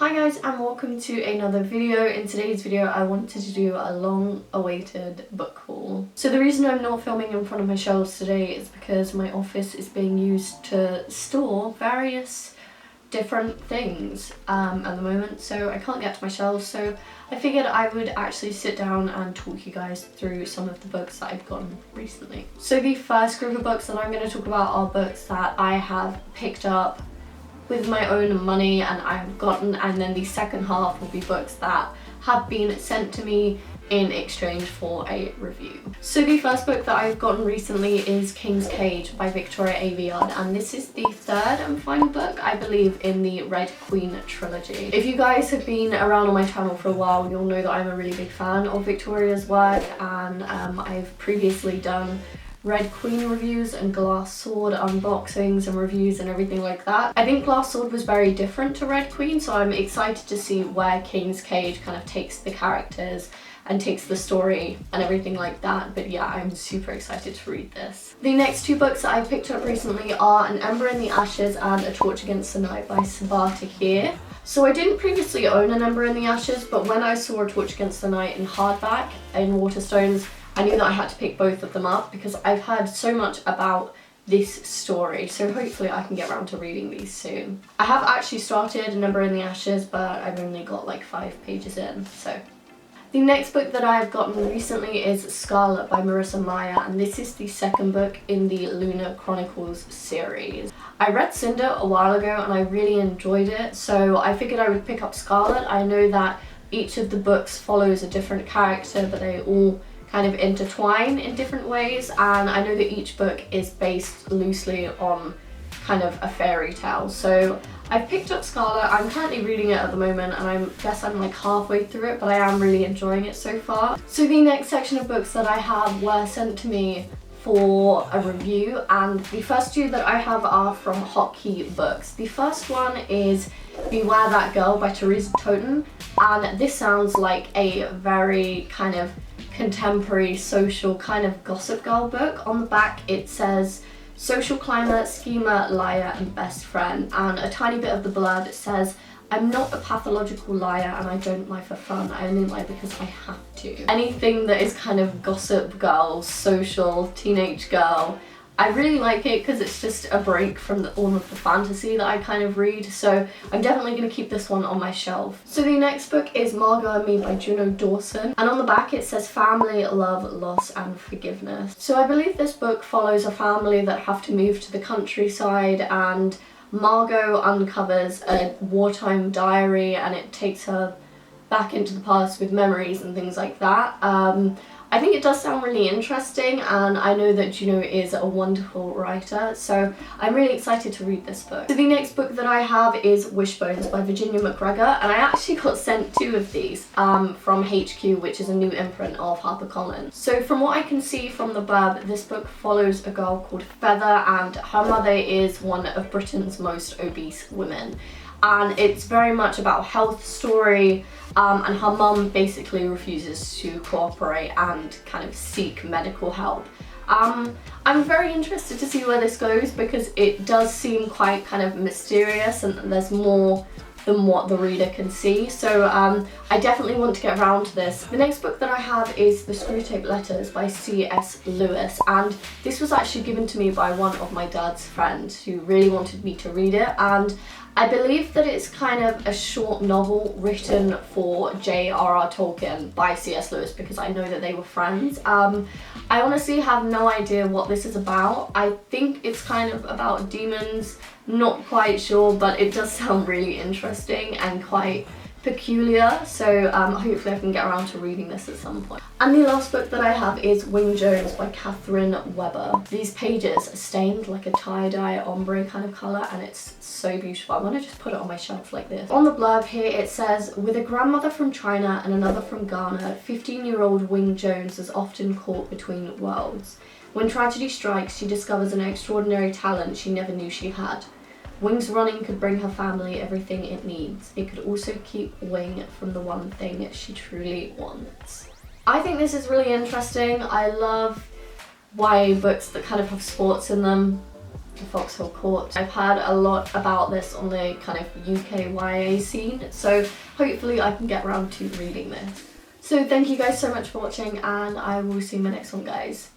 Hi guys and welcome to another video. In today's video I wanted to do a long awaited book haul. So the reason I'm not filming in front of my shelves today is because my office is being used to store various different things at the moment, so I can't get to my shelves, so I figured I would actually sit down and talk you guys through some of the books that I've gotten recently. So the first group of books that I'm going to talk about are books that I have picked up with my own money and I've gotten, and then the second half will be books that have been sent to me in exchange for a review. So the first book that I've gotten recently is King's Cage by Victoria Aveyard, and this is the third and final book, I believe, in the Red Queen trilogy. If you guys have been around on my channel for a while, you'll know that I'm a really big fan of Victoria's work, and I've previously done Red Queen reviews and Glass Sword unboxings and reviews and everything like that. I think Glass Sword was very different to Red Queen, so I'm excited to see where King's Cage kind of takes the characters and takes the story and everything like that. But yeah, I'm super excited to read this. The next two books that I picked up recently are An Ember in the Ashes and A Torch Against the Night by Sabaa Tahir. So I didn't previously own An Ember in the Ashes, but when I saw A Torch Against the Night in hardback in Waterstones, I knew that I had to pick both of them up because I've heard so much about this story, so hopefully I can get around to reading these soon. I have actually started An Ember in the Ashes, but I've only got like 5 pages in, so. The next book that I've gotten recently is Scarlet by Marissa Meyer, and this is the second book in the Lunar Chronicles series. I read Cinder a while ago and I really enjoyed it, so I figured I would pick up Scarlet. I know that each of the books follows a different character, but they all kind of intertwine in different ways, and I know that each book is based loosely on kind of a fairy tale. So I've picked up Scarlet. I'm currently reading it at the moment and I guess I'm like halfway through it, but I am really enjoying it so far. So the next section of books that I have were sent to me for a review, and the first two that I have are from Hotkey Books. The first one is Beware That Girl by Teresa Toten, and this sounds like a very kind of contemporary social kind of gossip girl book. On the back it says social climber, schemer, liar and best friend, and a tiny bit of the blurb says, I'm not a pathological liar and I don't lie for fun, I only lie because I have to. Anything that is kind of gossip girl, social, teenage girl, I really like it because it's just a break from all of the fantasy that I kind of read, so I'm definitely going to keep this one on my shelf. So the next book is Margot and Me by Juno Dawson, and on the back it says family, love, loss and forgiveness. So I believe this book follows a family that have to move to the countryside, and Margot uncovers a wartime diary and it takes her back into the past with memories and things like that. I think it does sound really interesting, and I know that Juno is a wonderful writer, so I'm really excited to read this book. So the next book that I have is Wishbones by Virginia Macgregor, and I actually got sent 2 of these from HQ, which is a new imprint of HarperCollins. So from what I can see from the blurb, this book follows a girl called Feather, and her mother is one of Britain's most obese women. And it's very much about a health story, and her mum basically refuses to cooperate and kind of seek medical help. I'm very interested to see where this goes because it does seem quite kind of mysterious and there's more than what the reader can see, so I definitely want to get around to this. The next book that I have is The Screwtape Letters by C.S. Lewis, and this was actually given to me by one of my dad's friends who really wanted me to read it, and I believe that it's kind of a short novel written for J.R.R. Tolkien by C.S. Lewis because I know that they were friends. I honestly have no idea what this is about. I think it's kind of about demons, not quite sure, but it does sound really interesting and quite peculiar, so hopefully I can get around to reading this at some point. And the last book that I have is Wing Jones by Katherine Webber. These pages are stained like a tie-dye ombre kind of colour, and it's so beautiful. I'm going to just put it on my shelf like this. On the blurb here it says, with a grandmother from China and another from Ghana, 15-year-old Wing Jones is often caught between worlds. When tragedy strikes, she discovers an extraordinary talent she never knew she had. Wing's running could bring her family everything it needs. It could also keep Wing from the one thing she truly wants. I think this is really interesting. I love YA books that kind of have sports in them. the Foxhole Court. I've heard a lot about this on the kind of UK YA scene, so hopefully I can get around to reading this. So thank you guys so much for watching, and I will see you in my next one, guys.